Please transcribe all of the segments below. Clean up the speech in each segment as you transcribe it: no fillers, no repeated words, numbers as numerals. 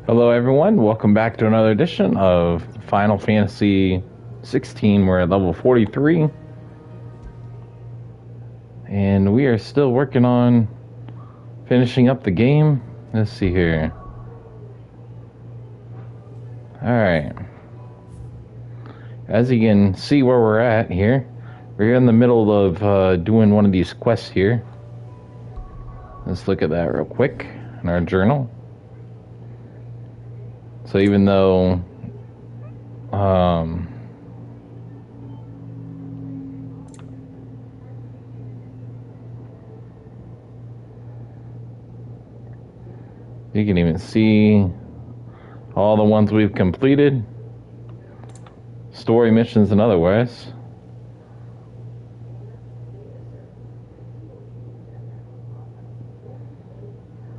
Hello everyone, welcome back to another edition of Final Fantasy 16. We're at level 43. And we are still working on finishing up the game. Let's see here. Alright. As you can see where we're at here, we're in the middle of doing one of these quests here. Let's look at that real quick in our journal. So even though you can even see all the ones we've completed, story missions and otherwise.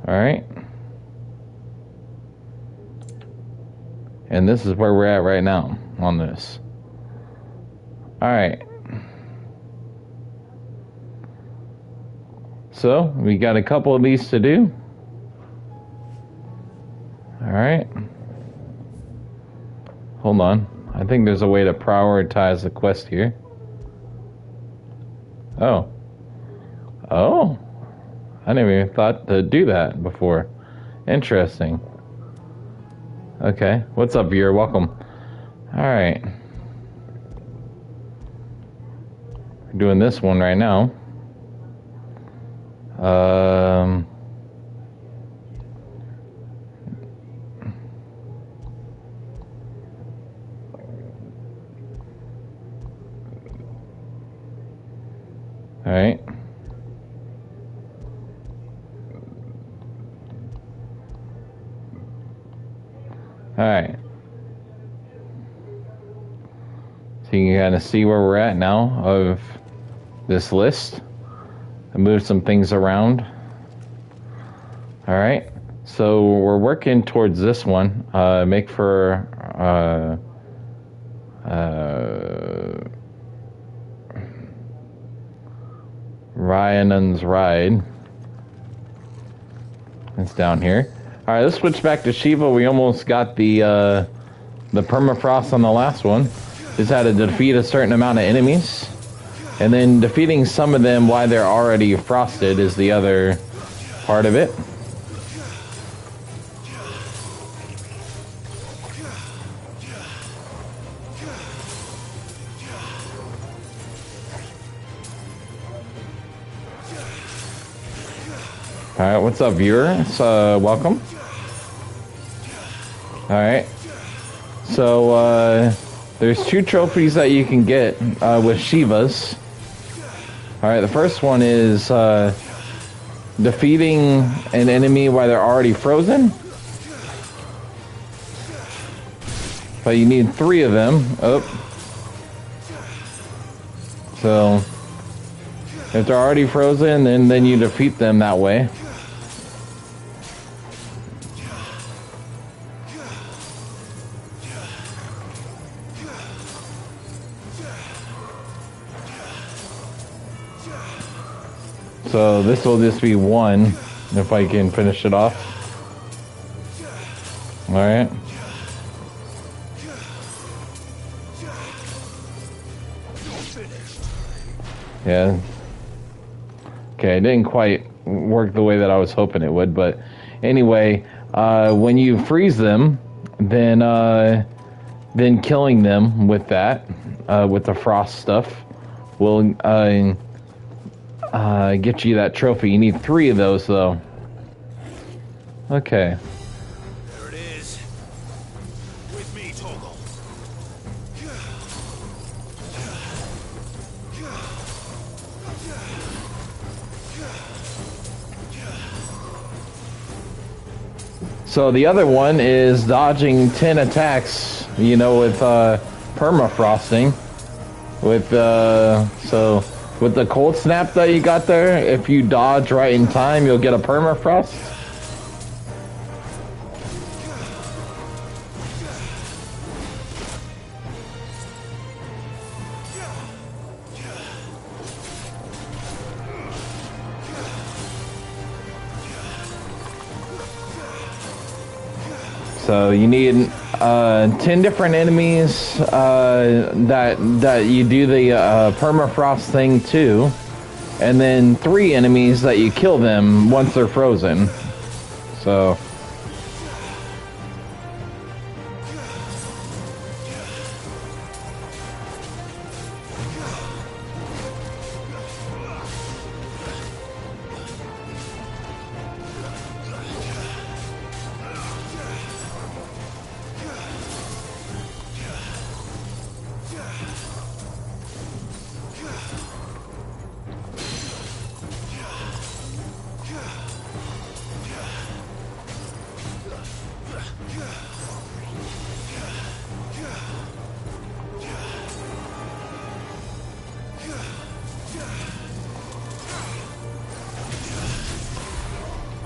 Alright. And this is where we're at right now on this. Alright. So, we got a couple of these to do. Alright. Hold on. I think there's a way to prioritize the quest here. Oh. Oh. I never even thought to do that before. Interesting. Okay. What's up, viewer? Welcome. Alright. We're doing this one right now. Alright. Alright. So you can kind of see where we're at now of this list. I moved some things around. Alright. So we're working towards this one. Make for Ryanan's Ride. It's down here. Alright, let's switch back to Shiva. We almost got the permafrost on the last one. Just had to defeat a certain amount of enemies. And then defeating some of them while they're already frosted is the other part of it. Alright, what's up, viewer? Welcome. Alright. So, there's 2 trophies that you can get with Shivas. Alright, the first one is defeating an enemy while they're already frozen. But you need 3 of them. Oh. So, if they're already frozen, then you defeat them that way. So this will just be 1 if I can finish it off. Alright. Yeah. Okay, it didn't quite work the way that I was hoping it would, but anyway, when you freeze them, then killing them with that, with the frost stuff, will get you that trophy. You need 3 of those, though. Okay. There it is. With me, Toggle. So the other one is dodging 10 attacks, you know, with permafrosting. With so with the cold snap that you got there, if you dodge right in time, you'll get a permafrost. So you need 10 different enemies that you do the permafrost thing to, and then 3 enemies that you kill them once they're frozen. So.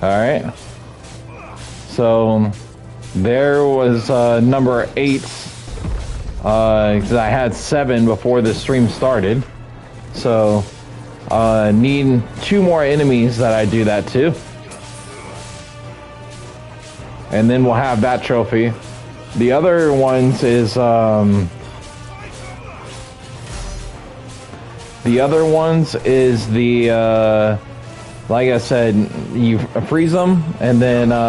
Alright, so there was number 8, because I had 7 before the stream started, so need 2 more enemies that I do that to, and then we'll have that trophy. The other ones is, like I said, you freeze them and then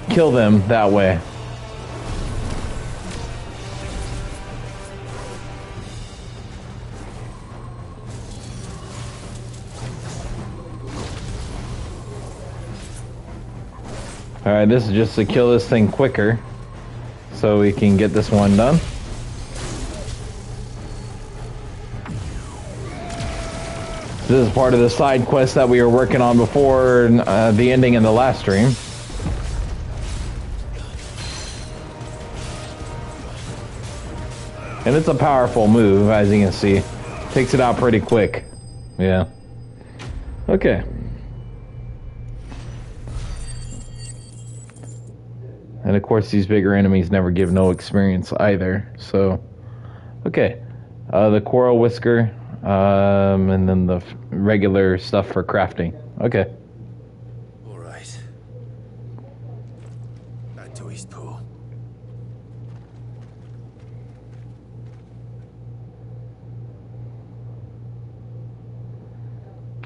kill them that way. All right, this is just to kill this thing quicker, so we can get this one done. This is part of the side quest that we were working on before the ending in the last stream. And it's a powerful move, as you can see. Takes it out pretty quick. Yeah. Okay. And of course these bigger enemies never give no experience either, so... Okay. The Coral Whisker. And then the regular stuff for crafting. Okay. All right. Back to Eastpool.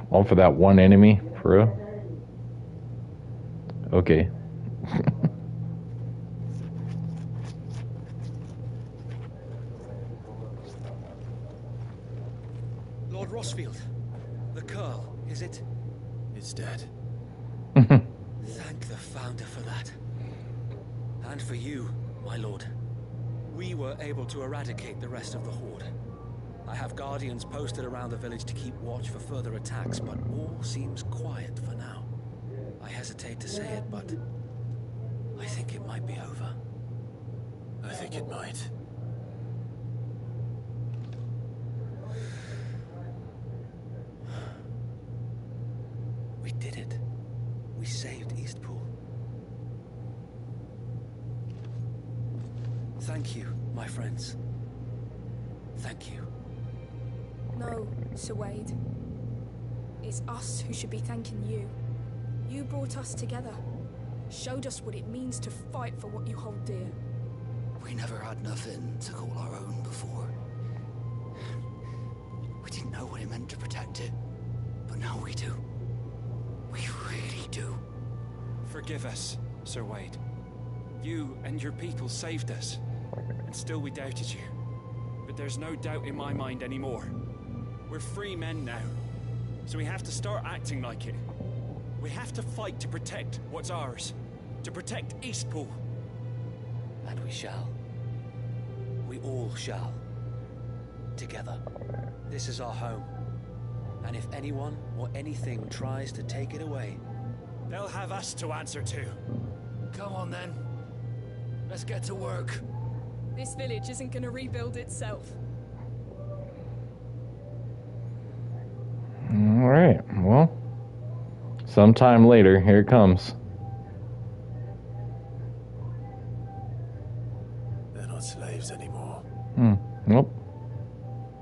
All for that one enemy, for real? Okay. Lord Rossfield, the Curl, is it? It's dead. Thank the Founder for that. And for you, my lord. We were able to eradicate the rest of the Horde. I have guardians posted around the village to keep watch for further attacks, but all seems quiet for now. I hesitate to say it, but I think it might be over. I think it might. We did it. We saved Eastpool. Thank you, my friends. Thank you. No, Sir Wade. It's us who should be thanking you. You brought us together. Showed us what it means to fight for what you hold dear. We never had nothing to call our own before. We didn't know what it meant to protect it, but now we do. We really do. Forgive us, Sir Wade. You and your people saved us, and still we doubted you. But there's no doubt in my mind anymore. We're free men now, so we have to start acting like it. We have to fight to protect what's ours, to protect Eastpool. And we shall. We all shall. Together. This is our home. And if anyone or anything tries to take it away, they'll have us to answer to. Come on then. Let's get to work. This village isn't gonna rebuild itself. Alright, well, sometime later, here it comes. They're not slaves anymore. Nope.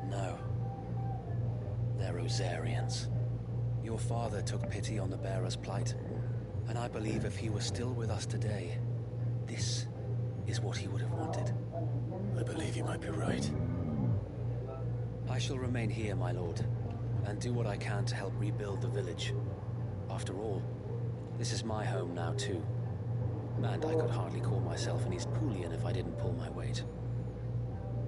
no. They're Rosarians. Your father took pity on the bearer's plight, And I believe if he were still with us today, this is what he would have wanted. I believe you might be right. I shall remain here, my lord, and do what I can to help rebuild the village. After all, this is my home now too. And I could hardly call myself an East Poolian if I didn't pull my weight.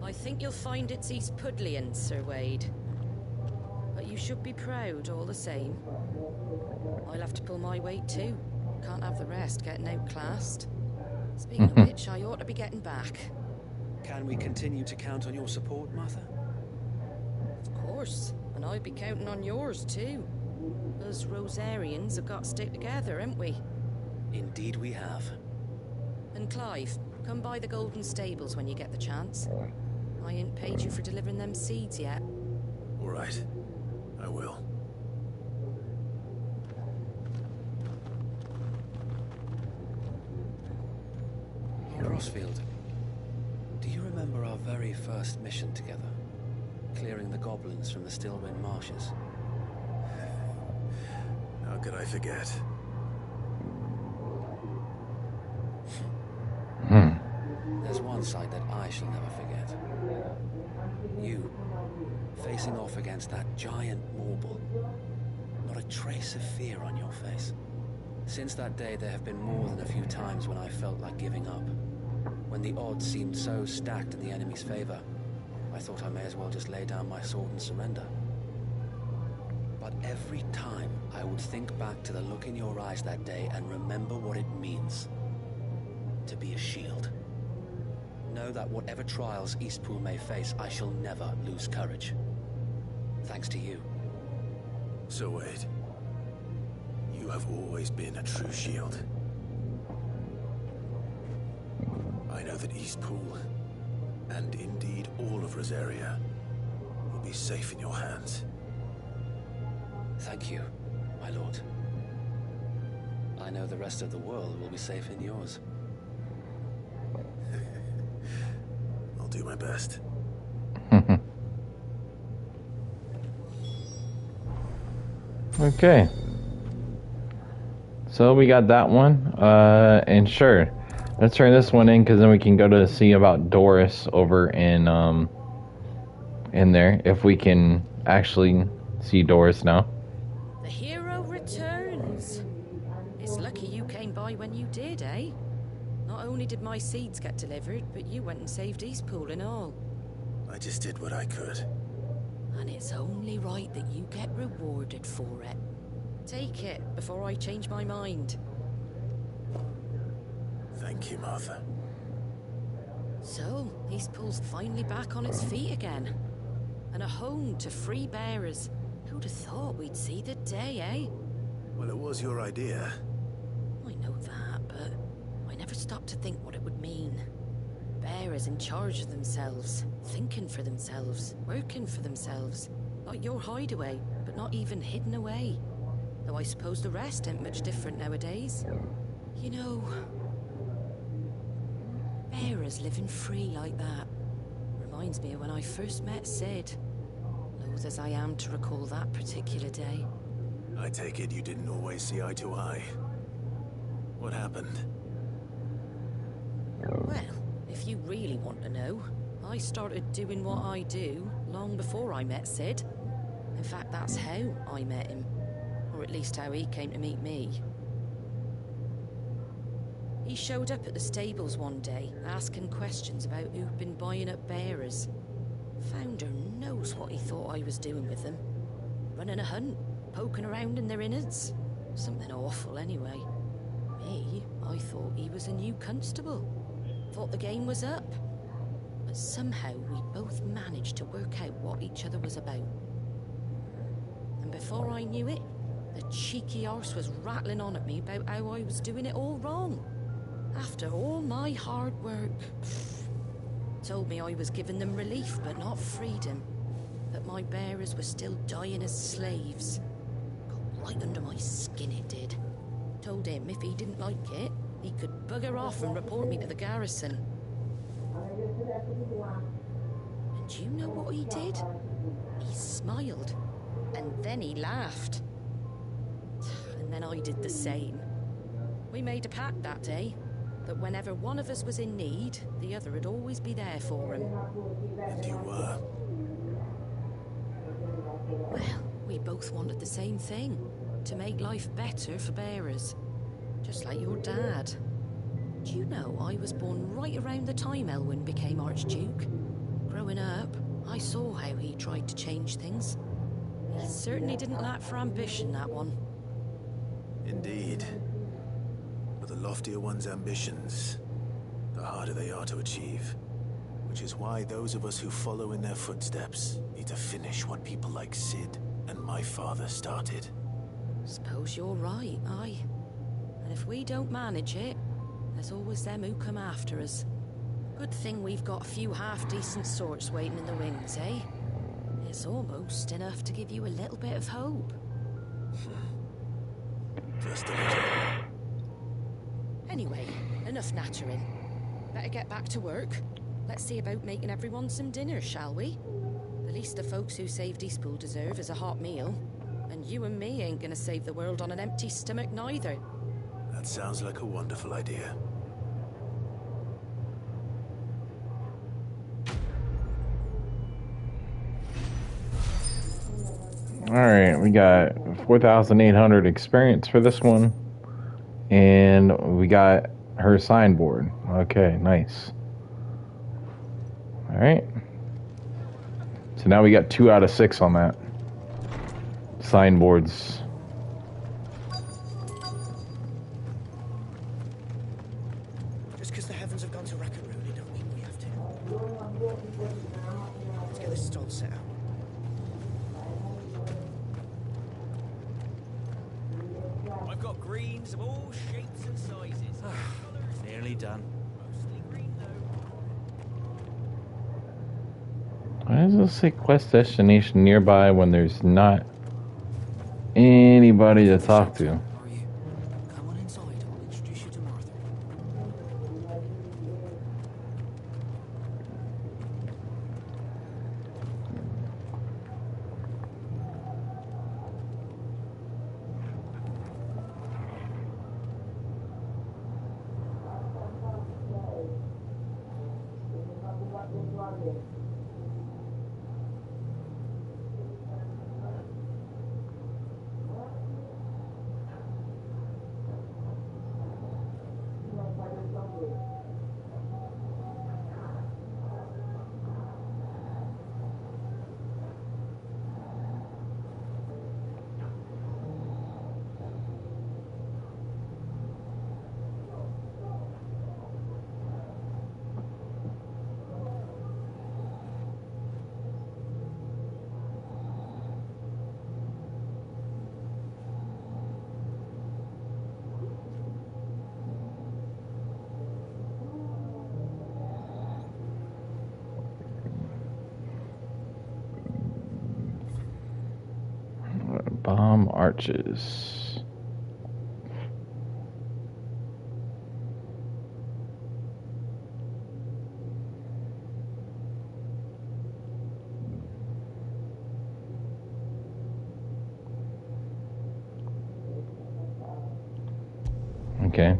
I think you'll find it's East Pudlian, Sir Wade. But you should be proud all the same. I'll have to pull my weight too. Can't have the rest getting outclassed. Speaking of which, I ought to be getting back. Can we continue to count on your support, Martha? Of course, and I'll be counting on yours too. Us Rosarians have got to stick together, haven't we? Indeed we have. And Clive, come by the Golden Stables when you get the chance. I ain't paid you for delivering them seeds yet. All right. I will. Lord Rosfield, do you remember our very first mission together? Clearing the goblins from the Stillwind Marshes? How could I forget? There's one side that I shall never forget. You, facing off against that giant Morble. Not a trace of fear on your face. Since that day, there have been more than a few times when I felt like giving up. When the odds seemed so stacked in the enemy's favor, I thought I may as well just lay down my sword and surrender. But every time, I would think back to the look in your eyes that day and remember what it means to be a shield. Know that whatever trials Eastpool may face, I shall never lose courage. Thanks to you. So Wade, you have always been a true shield. I know that Eastpool, and indeed all of Rosaria, will be safe in your hands. Thank you, my lord. I know the rest of the world will be safe in yours. I'll do my best. Okay. So we got that one. And sure. Let's turn this one in because then we can go to see about Doris over in there. If we can actually see Doris now. The hero returns. It's lucky you came by when you did, eh? Not only did my seeds get delivered, but you went and saved Eastpool and all. I just did what I could. And it's only right that you get rewarded for it. Take it before I change my mind. Thank you, Martha. So, Eastpool's finally back on its feet again. And a home to free bearers. Who'd have thought we'd see the day, eh? Well, it was your idea. I know that, but I never stopped to think what it would mean. Bearers in charge of themselves, thinking for themselves, working for themselves. Like your hideaway, but not even hidden away. Though I suppose the rest ain't much different nowadays. You know, bearers living free like that reminds me of when I first met Sid. Loath as I am to recall that particular day. I take it you didn't always see eye to eye. What happened? Well, if you really want to know, I started doing what I do long before I met Sid. In fact, that's how I met him. Or at least how he came to meet me. He showed up at the stables one day, asking questions about who'd been buying up bearers. Founder knows what he thought I was doing with them. Running a hunt, poking around in their innards. Something awful anyway. Me, I thought he was a new constable. Thought the game was up. But somehow we both managed to work out what each other was about. And before I knew it, the cheeky arse was rattling on at me about how I was doing it all wrong. After all my hard work. Told me I was giving them relief, but not freedom. That my bearers were still dying as slaves. Got right under my skin, it did. Told him if he didn't like it, he could bugger off and report me to the garrison. And you know what he did? He smiled. And then he laughed. And then I did the same. We made a pact that day that whenever one of us was in need, the other would always be there for him. And you were? Well, we both wanted the same thing. To make life better for bearers. Just like your dad. Do you know I was born right around the time Elwyn became Archduke? Growing up, I saw how he tried to change things. He certainly didn't lack for ambition, that one. Indeed. But the loftier one's ambitions, the harder they are to achieve. Which is why those of us who follow in their footsteps need to finish what people like Sid and my father started. Suppose you're right, aye. And if we don't manage it, there's always them who come after us. Good thing we've got a few half-decent sorts waiting in the wings, eh? It's almost enough to give you a little bit of hope. Just a little. Anyway, enough nattering. Better get back to work. Let's see about making everyone some dinner, shall we? The least the folks who saved Eastpool deserve is a hot meal. And you and me ain't gonna save the world on an empty stomach neither. That sounds like a wonderful idea. Alright, we got 4,800 experience for this one. And we got her signboard. Okay, nice. Alright. So now we got 2 out of 6 on that. Signboards. Just because the heavens have gone to Rackaroon, it don't mean we have to. Let's get this stall set out. I've got greens of all shapes and sizes. Nearly done. Mostly green though. Why does this say quest destination nearby when there's not anybody to talk to? How are you? Come on inside, I'll introduce you to Martha. Bomb arches. Okay.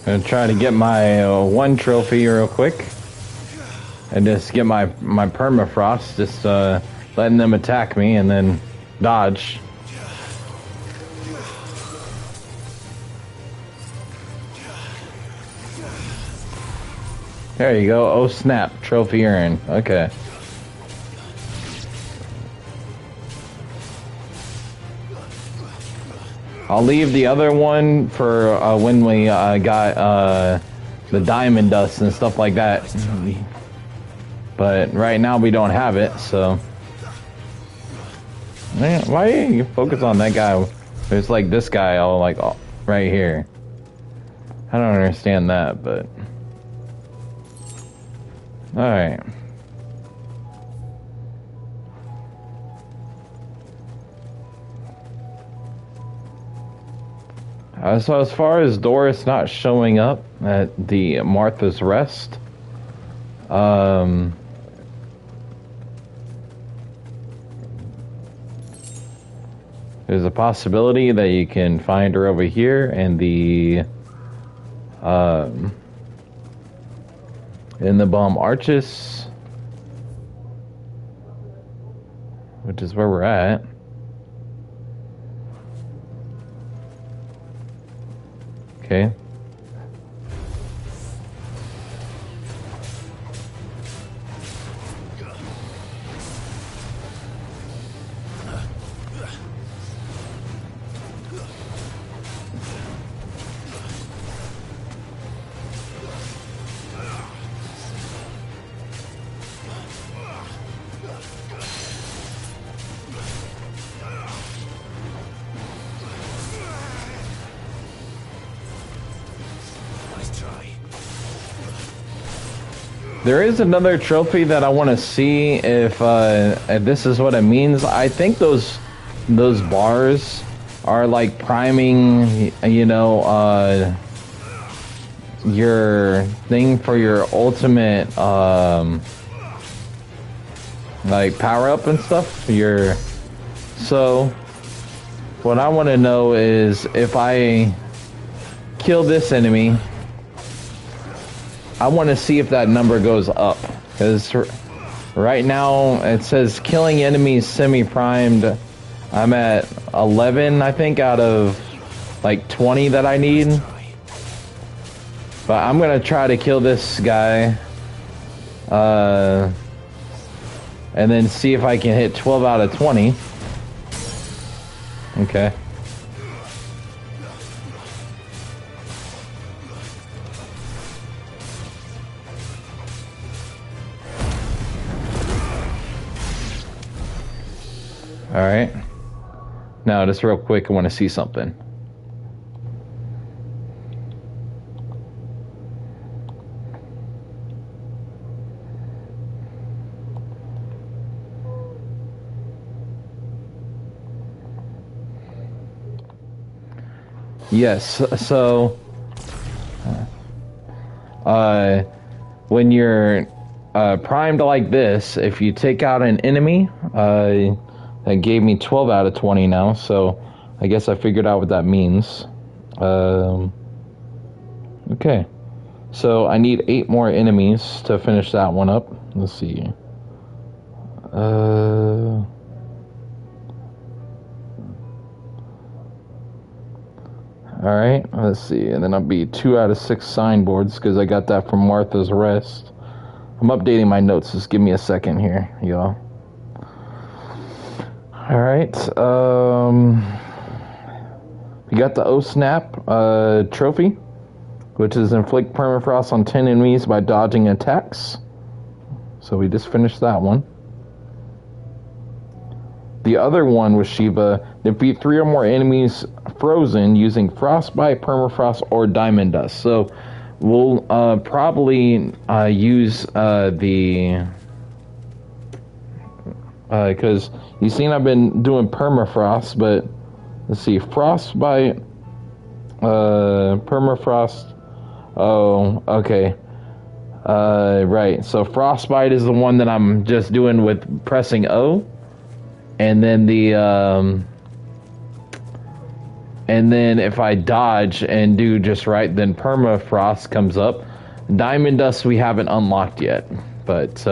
Gonna try to get my 1 trophy real quick. And just get my permafrost, just letting them attack me and then dodge. There you go. Oh snap, trophy earned. Okay. I'll leave the other one for when we got the diamond dust and stuff like that. But right now we don't have it, so... Man, why do you focus on that guy? There's like this guy all like right here. I don't understand that, but... Alright. So as far as Doris not showing up at the Martha's Rest, there's a possibility that you can find her over here in the Bomb Arches, which is where we're at. Okay. There is another trophy that I want to see if this is what it means. I think those bars are like priming, you know, your thing for your ultimate like power up and stuff. So what I want to know is if I kill this enemy, I want to see if that number goes up, because right now it says killing enemies semi-primed. I'm at 11, I think, out of like 20 that I need. But I'm gonna try to kill this guy, and then see if I can hit 12 out of 20. Okay. Alright. Now, just real quick, I want to see something. Yes, so... when you're primed like this, if you take out an enemy, that gave me 12 out of 20 now, so I guess I figured out what that means. Okay. So I need 8 more enemies to finish that one up. Let's see. Alright, let's see. And then I'll be 2 out of 6 signboards, because I got that from Martha's Rest. I'm updating my notes. Just give me a second here, y'all. Alright, we got the O-Snap trophy, which is inflict permafrost on 10 enemies by dodging attacks. So we just finished that one. The other one was Shiva, defeat 3 or more enemies frozen using frostbite, permafrost, or diamond dust. So we'll probably use because you've seen I've been doing permafrost, but let's see, frostbite, permafrost. Oh, okay. Right. So frostbite is the one that I'm just doing with pressing O, and then and then if I dodge and do just right, then permafrost comes up. Diamond dust we haven't unlocked yet, but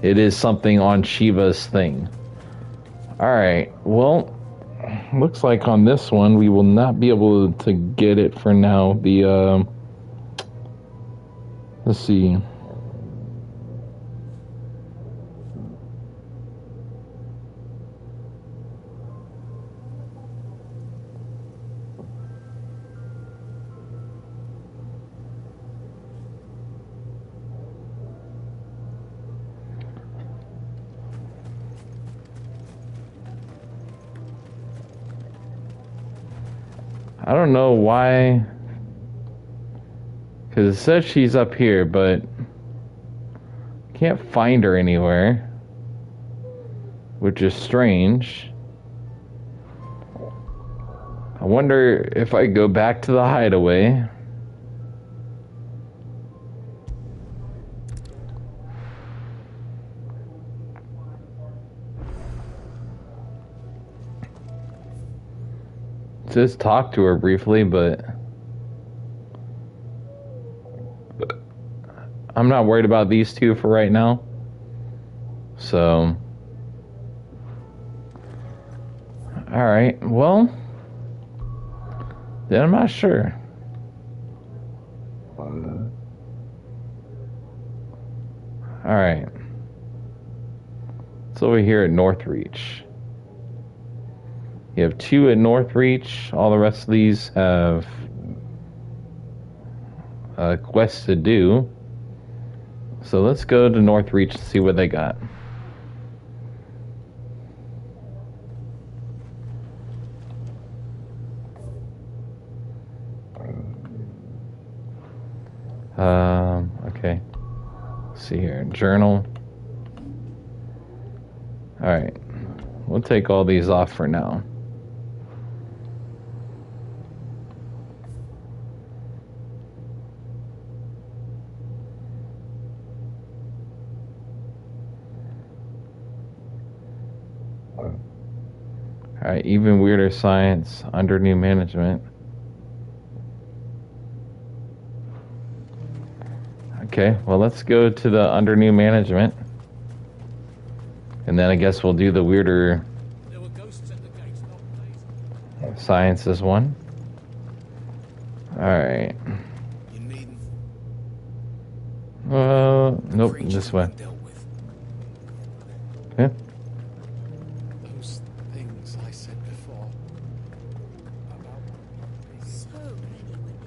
it is something on Shiva's thing. Alright, well, looks like on this one we will not be able to get it for now. Let's see. I don't know why. Because it says she's up here, but can't find her anywhere. Which is strange. I wonder if I go back to the hideaway. Just talk to her briefly, but I'm not worried about these two for right now. So, alright, well, then I'm not sure. Alright. It's over here at Northreach. You have 2 at Northreach. All the rest of these have quests to do. So let's go to Northreach and see what they got. Okay. Let's see here. Journal. Alright. We'll take all these off for now. Alright, even weirder science under new management. Okay, well let's go to the under new management. And then I guess we'll do the weirder sciences one. Alright. Nope, this way. Okay. Those things I said before about So many women.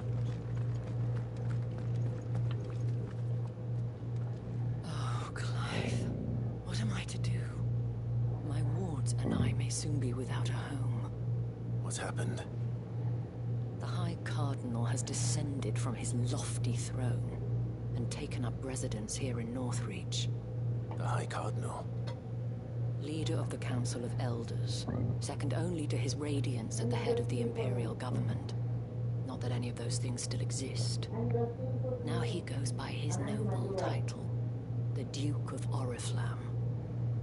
Oh, Clive. What am I to do? My wards and I may soon be without a home. What's happened? The High Cardinal has descended from his lofty throne and taken up residence here in Northreach. The High Cardinal. Leader of the Council of Elders, second only to his Radiance at the head of the Imperial government. Not that any of those things still exist. Now he goes by his noble title, the Duke of Oriflamme.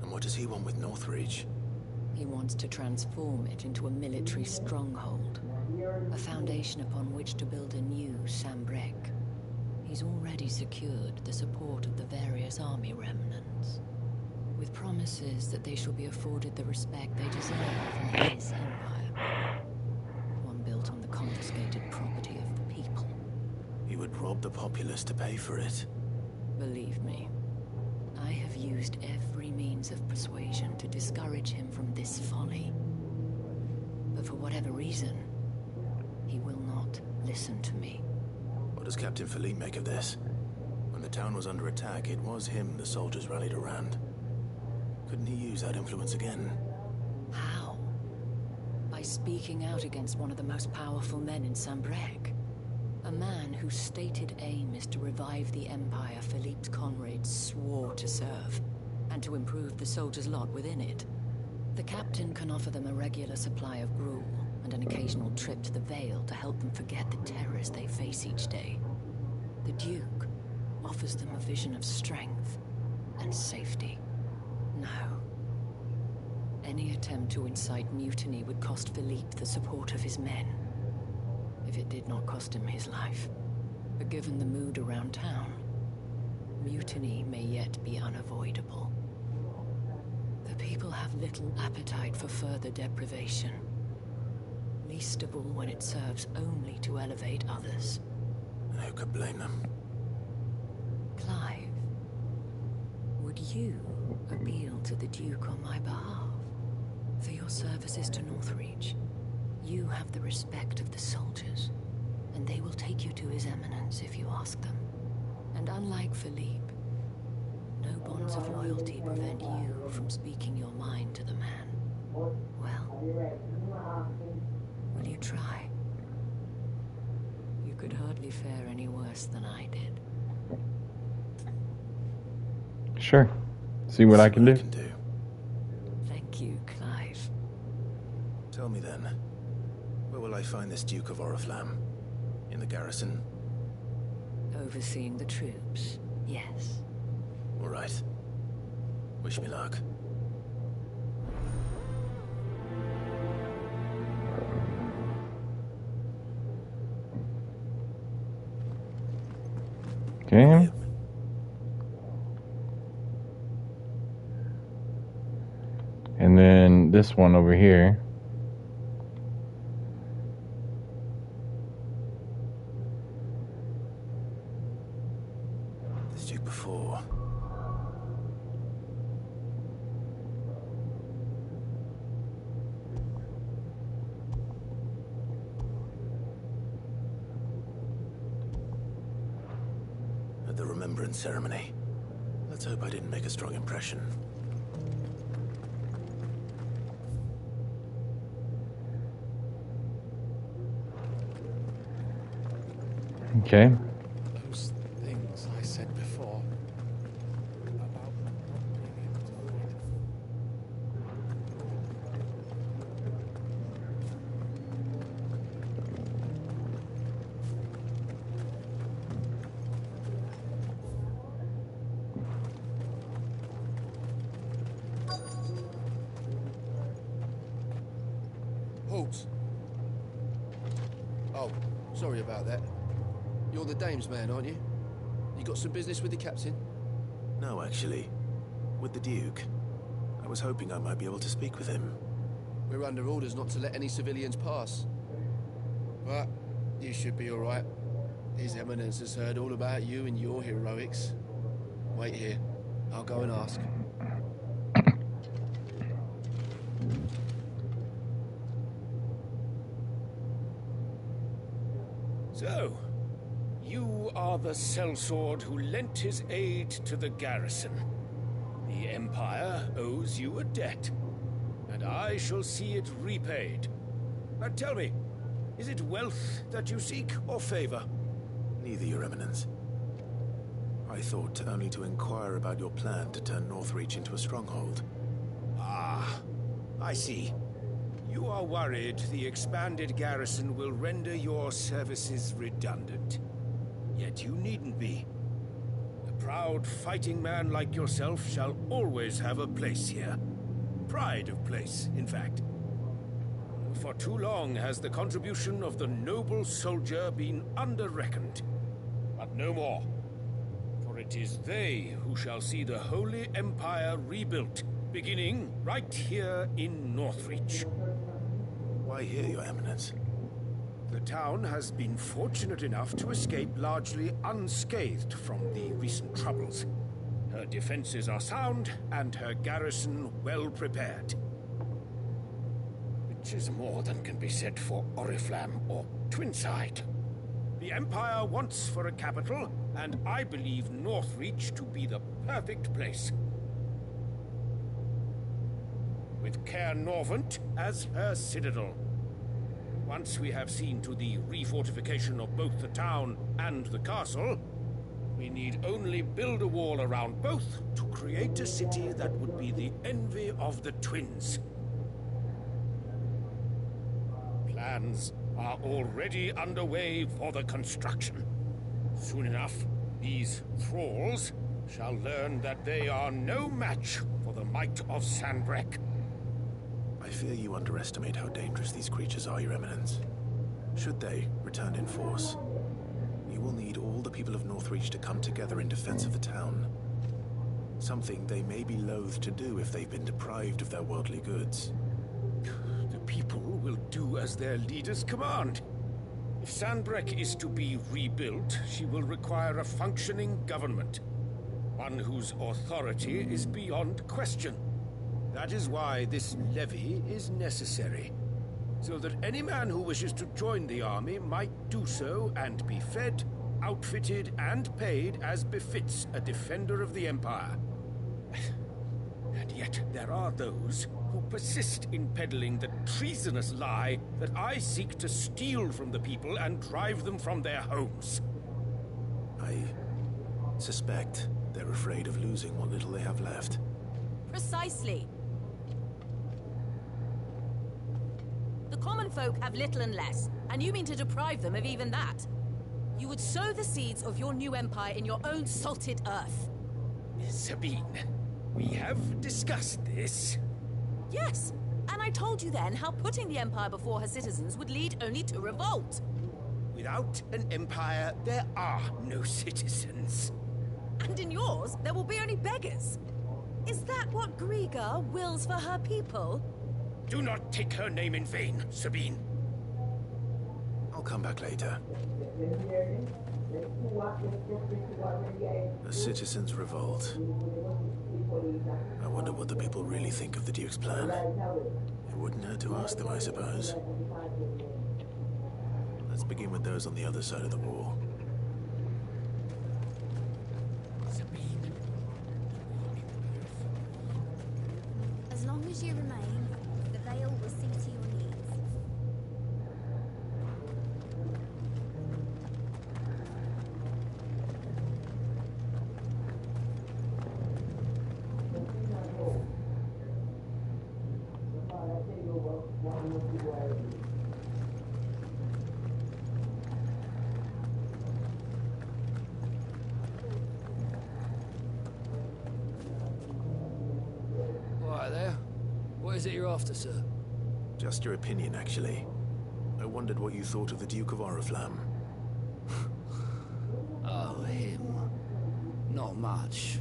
And what does he want with Northreach? He wants to transform it into a military stronghold, a foundation upon which to build a new Sambrec. He's already secured the support of the various army remnants, with promises that they shall be afforded the respect they deserve from his empire, one built on the confiscated property of the people. He would rob the populace to pay for it. Believe me, I have used every means of persuasion to discourage him from this folly. But for whatever reason, he will not listen to me. What does Captain Philippe make of this? When the town was under attack, it was him the soldiers rallied around. Couldn't he use that influence again? How? By speaking out against one of the most powerful men in Sambrec. A man whose stated aim is to revive the empire Philippe's comrades swore to serve, and to improve the soldiers' lot within it. The captain can offer them a regular supply of gruel, and an occasional trip to the Vale to help them forget the terrors they face each day. The Duke offers them a vision of strength and safety. No. Any attempt to incite mutiny would cost Philippe the support of his men. If it did not cost him his life. But given the mood around town, mutiny may yet be unavoidable. The people have little appetite for further deprivation. Least of all when it serves only to elevate others. And who could blame them? Clive, would you appeal to the Duke on my behalf? For your services to Northreach, you have the respect of the soldiers, and they will take you to His Eminence if you ask them. And unlike Philippe, no bonds of loyalty prevent you from speaking your mind to the man. Well, will you try? could hardly fare any worse than I did. Sure. See what I can do. Thank you, Clive. Tell me then, where will I find this Duke of Oriflamme? In the garrison? Overseeing the troops, yes. All right. Wish me luck. Okay. And then this one over here. This Duke before. At the remembrance ceremony. Let's hope I didn't make a strong impression. Okay. Those things I said before about not being able to fight. Halt! Oh, sorry about that. You're the dame's man, aren't you? You got some business with the captain? No, actually. With the Duke. I was hoping I might be able to speak with him. We're under orders not to let any civilians pass. But you should be all right. His Eminence has heard all about you and your heroics. Wait here. I'll go and ask. So, you are the sellsword who lent his aid to the garrison. The Empire owes you a debt, and I shall see it repaid. But tell me, is it wealth that you seek, or favor? Neither, Your Eminence. I thought only to inquire about your plan to turn Northreach into a stronghold. Ah, I see. You are worried the expanded garrison will render your services redundant. Yet you needn't be. A proud fighting man like yourself shall always have a place here. Pride of place, in fact. For too long has the contribution of the noble soldier been under-reckoned. But no more. For it is they who shall see the Holy Empire rebuilt, beginning right here in Northreach. Why here, Your Eminence? The town has been fortunate enough to escape largely unscathed from the recent troubles. Her defenses are sound, and her garrison well prepared. Which is more than can be said for Oriflamme or Twinside. The Empire wants for a capital, and I believe Northreach to be the perfect place. With Caer Norvent as her citadel. Once we have seen to the refortification of both the town and the castle, we need only build a wall around both to create a city that would be the envy of the twins. Plans are already underway for the construction. Soon enough, these thralls shall learn that they are no match for the might of Sanbreque. I fear you underestimate how dangerous these creatures are, Your Eminence. Should they return in force, you will need all the people of Northreach to come together in defense of the town. Something they may be loath to do if they've been deprived of their worldly goods. The people will do as their leaders command. If Sanbreque is to be rebuilt, she will require a functioning government. One whose authority is beyond question. That is why this levy is necessary. So that any man who wishes to join the army might do so and be fed, outfitted, and paid as befits a defender of the Empire. And yet there are those who persist in peddling the treasonous lie that I seek to steal from the people and drive them from their homes. I suspect they're afraid of losing what little they have left. Precisely. The common folk have little and less, and you mean to deprive them of even that. You would sow the seeds of your new empire in your own salted earth. Sabine, we have discussed this. Yes, and I told you then how putting the empire before her citizens would lead only to revolt. Without an empire, there are no citizens. And in yours, there will be only beggars. Is that what Griga wills for her people? Do not take her name in vain, Sabine. I'll come back later. A citizens' revolt. I wonder what the people really think of the Duke's plan. It wouldn't hurt to ask them, I suppose. Let's begin with those on the other side of the wall. As long as you remain, the veil will see to your needs. Right there. What is it you're after, sir? Just your opinion, actually. I wondered what you thought of the Duke of Oriflamme. Oh, him. Not much.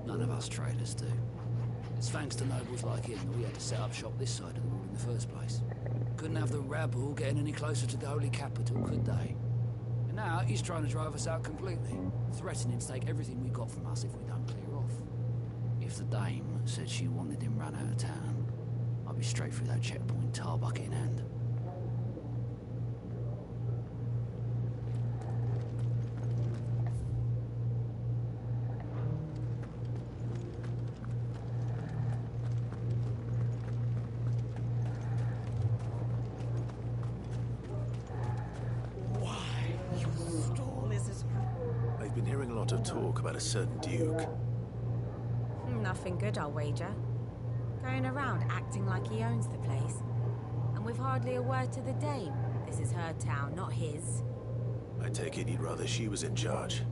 None of us traders do. It's thanks to nobles like him that we had to set up shop this side of the wall in the first place. Couldn't have the rabble getting any closer to the holy capital, could they? And now he's trying to drive us out completely, threatening to take everything we got from us if we don't clear off. If the dame said she wanted him run out of town, I'd be straight through that checkpoint, tar bucket in hand. I've been hearing a lot of talk about a certain Duke. Nothing good, I'll wager. Going around acting like he owns the place. And with hardly a word to the dame. This is her town, not his. I take it he'd rather she was in charge.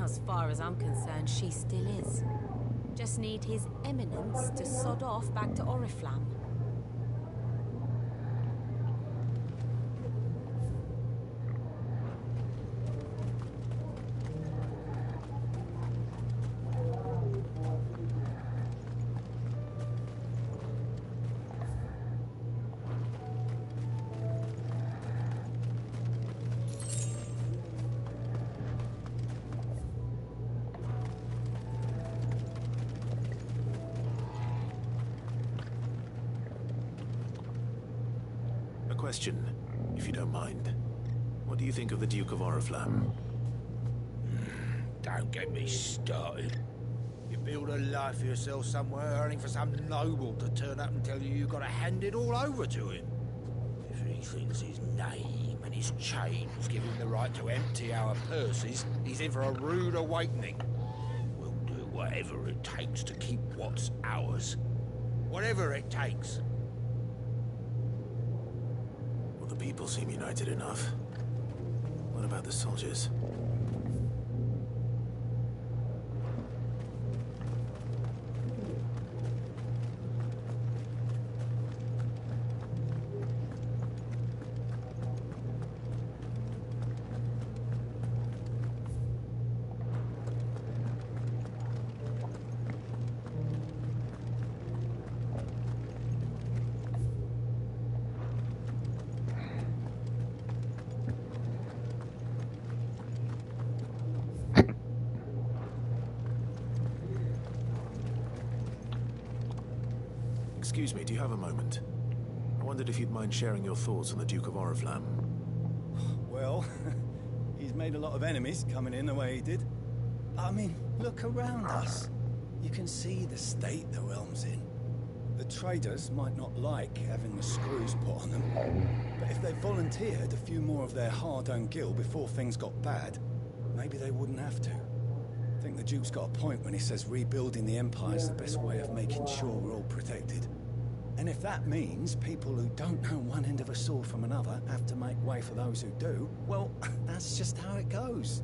As far as I'm concerned, she still is. Just need his eminence to sod off back to Oriflamme. Question, if you don't mind. What do you think of the Duke of Oriflamme? Don't get me started. You build a life for yourself somewhere, earning for some noble to turn up and tell you you've got to hand it all over to him. If he thinks his name and his chains give him the right to empty our purses, he's in for a rude awakening. We'll do whatever it takes to keep what's ours. Whatever it takes. Well, the people seem united enough. What about the soldiers? Excuse me, do you have a moment? I wondered if you'd mind sharing your thoughts on the Duke of Oriflamme. Well, he's made a lot of enemies coming in the way he did. I mean, look around us. You can see the state the realm's in. The traders might not like having the screws put on them, but if they volunteered a few more of their hard-earned gil before things got bad, maybe they wouldn't have to. I think the Duke's got a point when he says rebuilding the Empire's the best way of making sure we're all protected. And if that means people who don't know one end of a sword from another have to make way for those who do, well, that's just how it goes.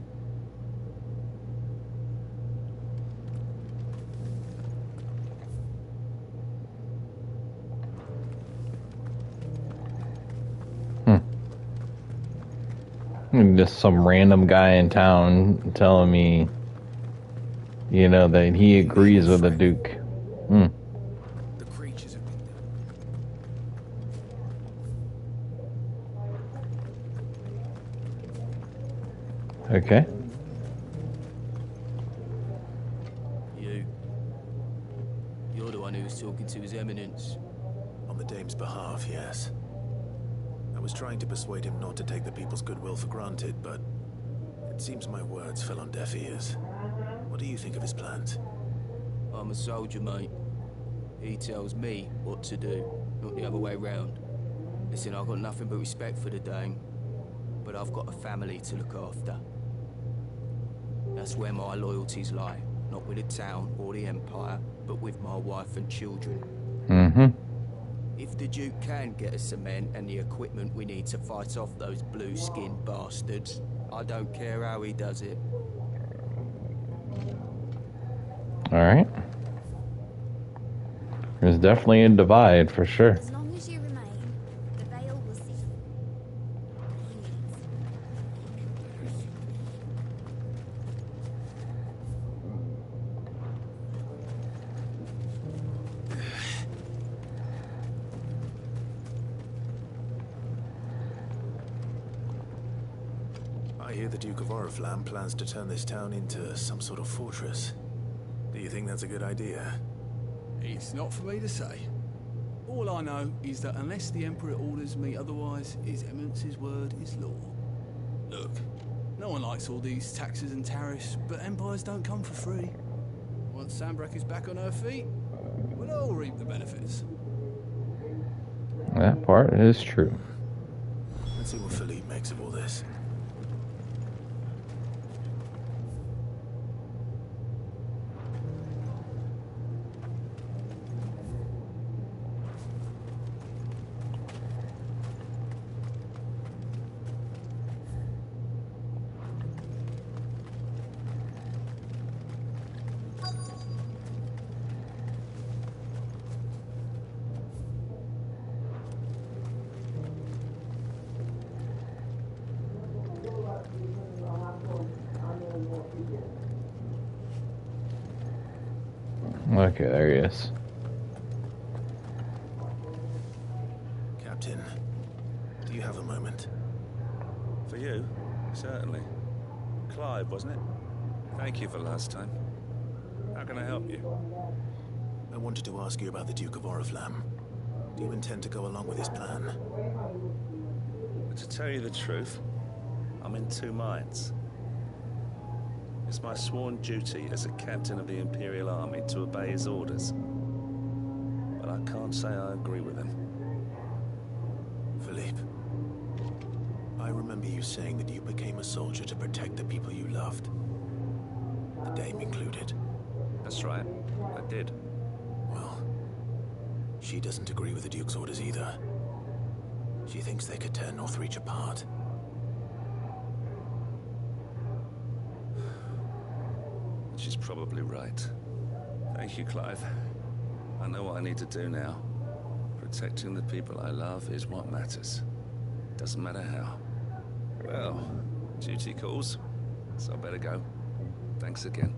Just some random guy in town telling me, you know, that he agrees with the Duke. Hmm. The creatures have been Okay. You're the one who was talking to His Eminence. On the Dame's behalf, yes. I was trying to persuade him not to take the people's goodwill for granted, but it seems my words fell on deaf ears. What do you think of his plans? I'm a soldier, mate. He tells me what to do, not the other way round. Listen, I've got nothing but respect for the Dame, but I've got a family to look after. That's where my loyalties lie, not with the town or the Empire, but with my wife and children. Mm-hmm. If the Duke can get us cement and the equipment we need to fight off those blue-skinned bastards, I don't care how he does it. Alright. There's definitely a divide, for sure. As long as you remain, the Veil will see. I hear the Duke of Oriflamme plans to turn this town into some sort of fortress. Do you think that's a good idea? It's not for me to say. All I know is that unless the Emperor orders me otherwise, His Eminence's word is law. Look, no one likes all these taxes and tariffs, but empires don't come for free. Once Sandbreck is back on her feet, we'll all reap the benefits. That part is true. Let's see what Philippe makes of all this. Okay, there he is. Captain, do you have a moment? For you? Certainly. Clive, wasn't it? Thank you for last time. How can I help you? I wanted to ask you about the Duke of Oriflamme. Do you intend to go along with his plan? But to tell you the truth, I'm in two minds. It's my sworn duty as a captain of the Imperial Army to obey his orders. But I can't say I agree with him. Philippe, I remember you saying that you became a soldier to protect the people you loved. The Dame included. That's right, I did. Well, she doesn't agree with the Duke's orders either. She thinks they could tear Northreach apart. She's probably right. Thank you, Clive. I know what I need to do now. Protecting the people I love is what matters. Doesn't matter how. Well, duty calls, so I better go. Thanks again.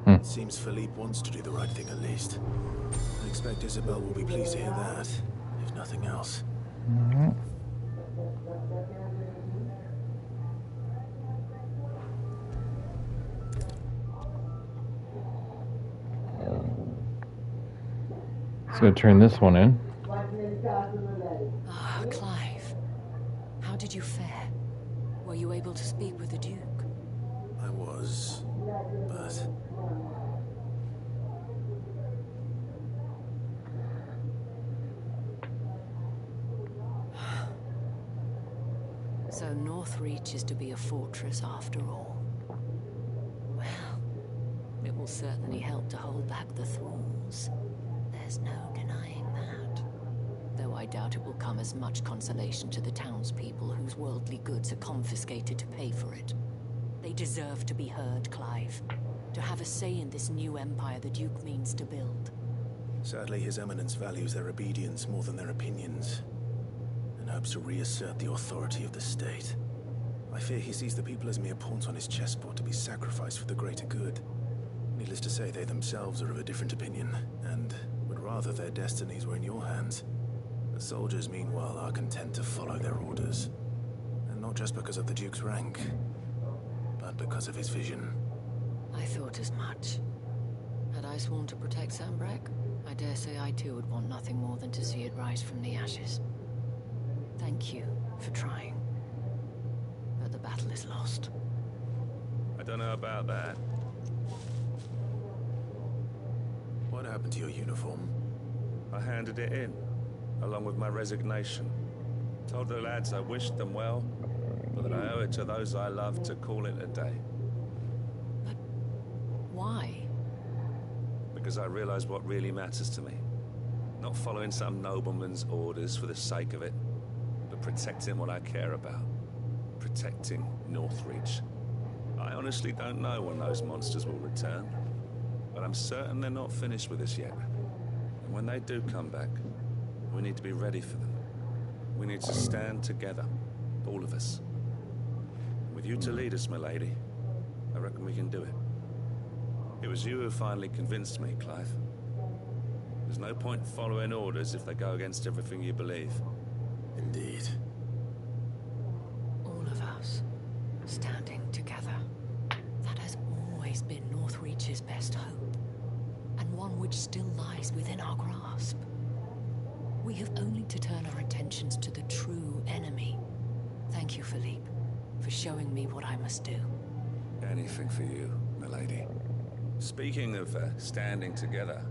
It seems Philippe wants to do the right thing at least. I expect Isabel will be pleased to hear that, if nothing else. Mm-hmm. Let's go turn this one in. Ah, Clive. How did you fare? Were you able to speak with the Duke? I was, but... So Northreach is to be a fortress after all. Well, it will certainly help to hold back the thralls. There's no denying that. Though I doubt it will come as much consolation to the townspeople whose worldly goods are confiscated to pay for it. They deserve to be heard, Clive. To have a say in this new empire the Duke means to build. Sadly, His Eminence values their obedience more than their opinions, and hopes to reassert the authority of the state. I fear he sees the people as mere pawns on his chessboard to be sacrificed for the greater good. Needless to say, they themselves are of a different opinion, and would rather their destinies were in your hands. The soldiers, meanwhile, are content to follow their orders. And not just because of the Duke's rank, but because of his vision. I thought as much. Had I sworn to protect Sambrek, I dare say I too would want nothing more than to see it rise from the ashes. Thank you for trying. But the battle is lost. I don't know about that. What happened to your uniform? I handed it in, along with my resignation. Told the lads I wished them well, but that I owe it to those I love to call it a day. But why? Because I realize what really matters to me. Not following some nobleman's orders for the sake of it, but protecting what I care about. Protecting Northreach. I honestly don't know when those monsters will return, but I'm certain they're not finished with us yet. And when they do come back, we need to be ready for them. We need to stand together, all of us. With you to lead us, milady, I reckon we can do it. It was you who finally convinced me, Clive. There's no point following orders if they go against everything you believe. Indeed. All of us, standing together. That has always been Northreach's best hope, and one which still lies within our grasp. We have only to turn our attentions to the true enemy. Thank you, Philippe, for showing me what I must do. Anything for you, milady. Speaking of standing together,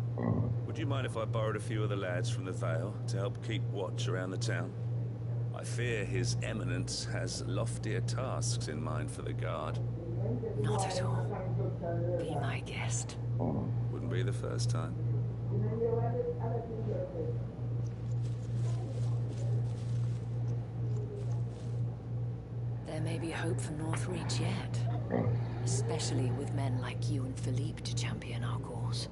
would you mind if I borrowed a few of the lads from the Vale to help keep watch around the town? I fear His Eminence has loftier tasks in mind for the guard. Not at all. Be my guest. Wouldn't be the first time. There may be hope for Northreach yet. Especially with men like you and Philippe to champion our cause.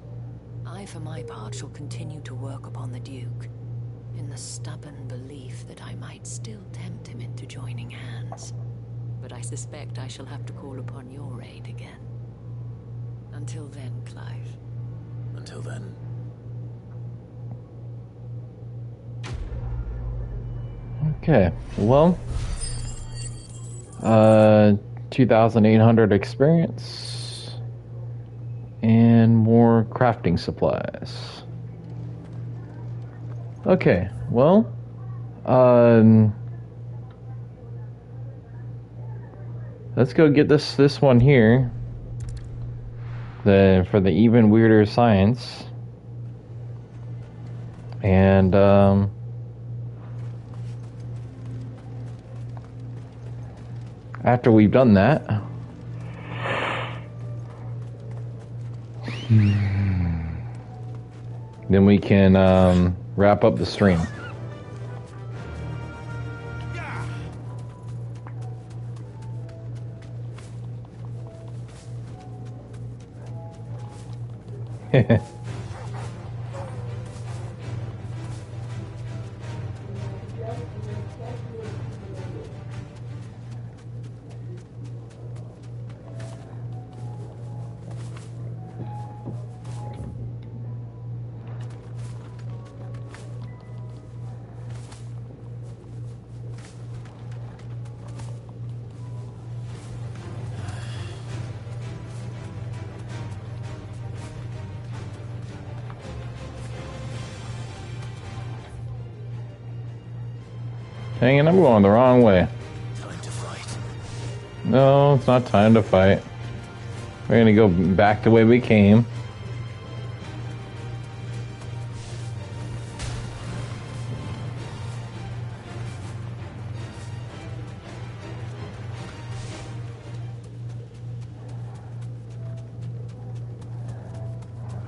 I, for my part, shall continue to work upon the Duke, in the stubborn belief that I might still tempt him into joining hands. But I suspect I shall have to call upon your aid again. Until then, Clive. Until then. Okay, well, 2,800 experience and more crafting supplies. Okay, well, let's go get this one here. For the even weirder science. And after we've done that, then we can wrap up the stream. Dang it, I'm going the wrong way. Time to fight. No, it's not time to fight. We're gonna go back the way we came.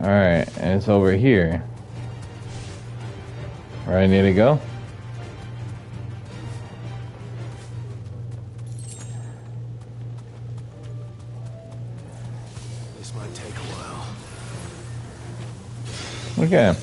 Alright, and it's over here. Where I need to go? This might take a while. Okay.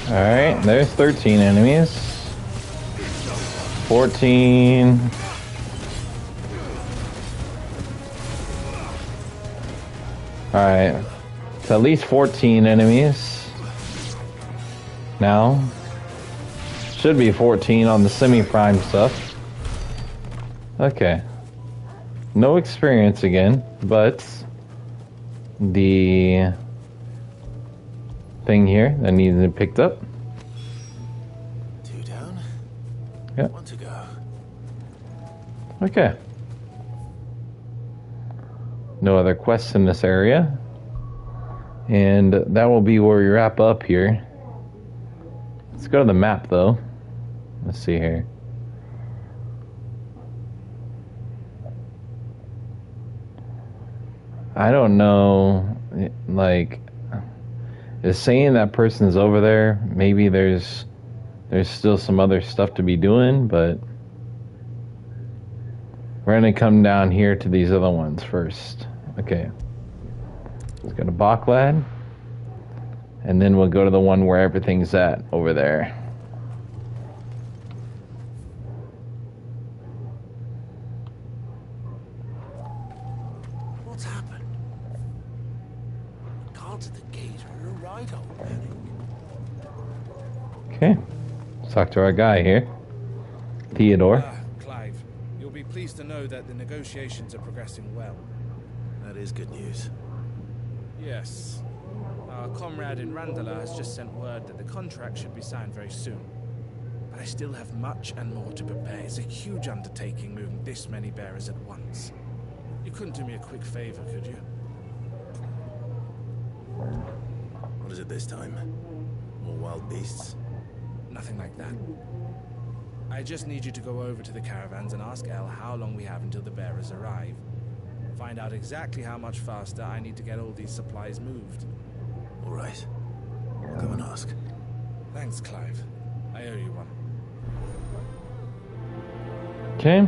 Alright, there's 13 enemies. 14. Alright, it's at least 14 enemies. Now, should be 14 on the semi-prime stuff. Okay. No experience again, but the thing here that needs to be picked up. 2 down. Yep. 1 to go. Okay. No other quests in this area. And that will be where we wrap up here. Let's go to the map though. Let's see here. I don't know, like, is saying that person's over there, maybe there's still some other stuff to be doing, but we're gonna come down here to these other ones first. Okay. Let's go to Baklad, and then we'll go to the one where everything's at over there. What's happened? Guards at the gate are a right old panic. Okay. Let's talk to our guy here. Theodore. Clive, you'll be pleased to know that the negotiations are progressing well. That is good news. Yes. Our comrade in Randala has just sent word that the contract should be signed very soon. But I still have much and more to prepare. It's a huge undertaking moving this many bearers at once. You couldn't do me a quick favor, could you? What is it this time? More wild beasts? Nothing like that. I just need you to go over to the caravans and ask El how long we have until the bearers arrive. Find out exactly how much faster I need to get all these supplies moved. All right. I'll go and ask. Thanks, Clive. I owe you one. Okay.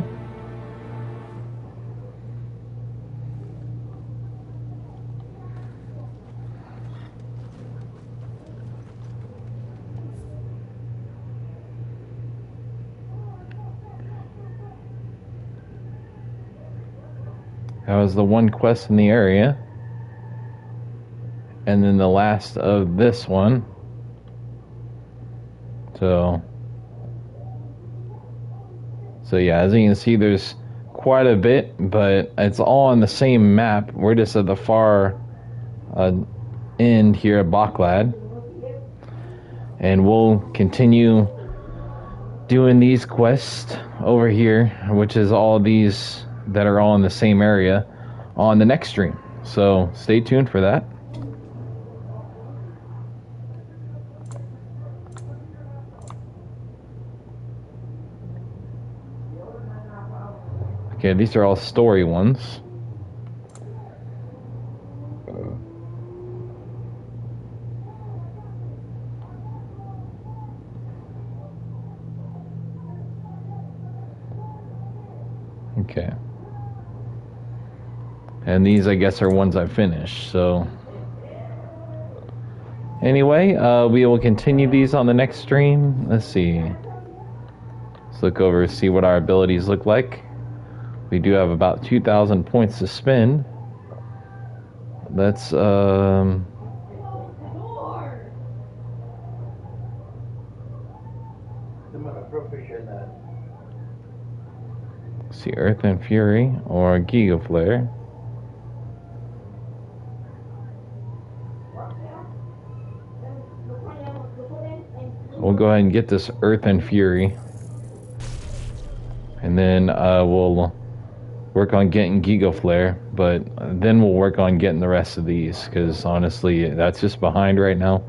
That was the one quest in the area. And then the last of this one. So yeah, as you can see, there's quite a bit, but it's all on the same map. We're just at the far end here at Baklad. And we'll continue doing these quests over here, which is all these that are all in the same area, on the next stream. So stay tuned for that. Okay, these are all story ones. Okay. And these, I guess, are ones I finished, so... Anyway, we will continue these on the next stream. Let's see. Let's look over, see what our abilities look like. We do have about 2,000 points to spend. Let's, see, Earth and Fury or Giga Flare. We'll go ahead and get this Earth and Fury. And then we'll work on getting Giga Flare. But then we'll work on getting the rest of these. Because honestly, that's just behind right now.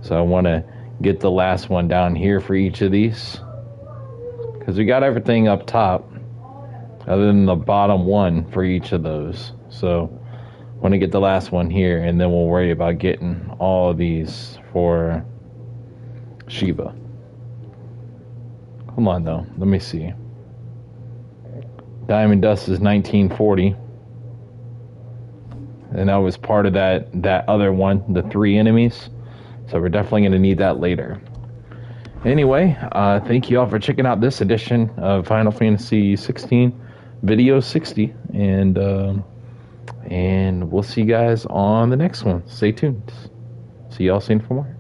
So I want to get the last one down here for each of these. Because we got everything up top. Other than the bottom one for each of those. So I want to get the last one here. And then we'll worry about getting all of these for... Shiva. Hold on though, let me see. Diamond Dust is 1940. And that was part of that other one, the 3 enemies. So we're definitely going to need that later. Anyway, thank you all for checking out this edition of Final Fantasy 16 Video 60. And we'll see you guys on the next one. Stay tuned. See y'all soon for more.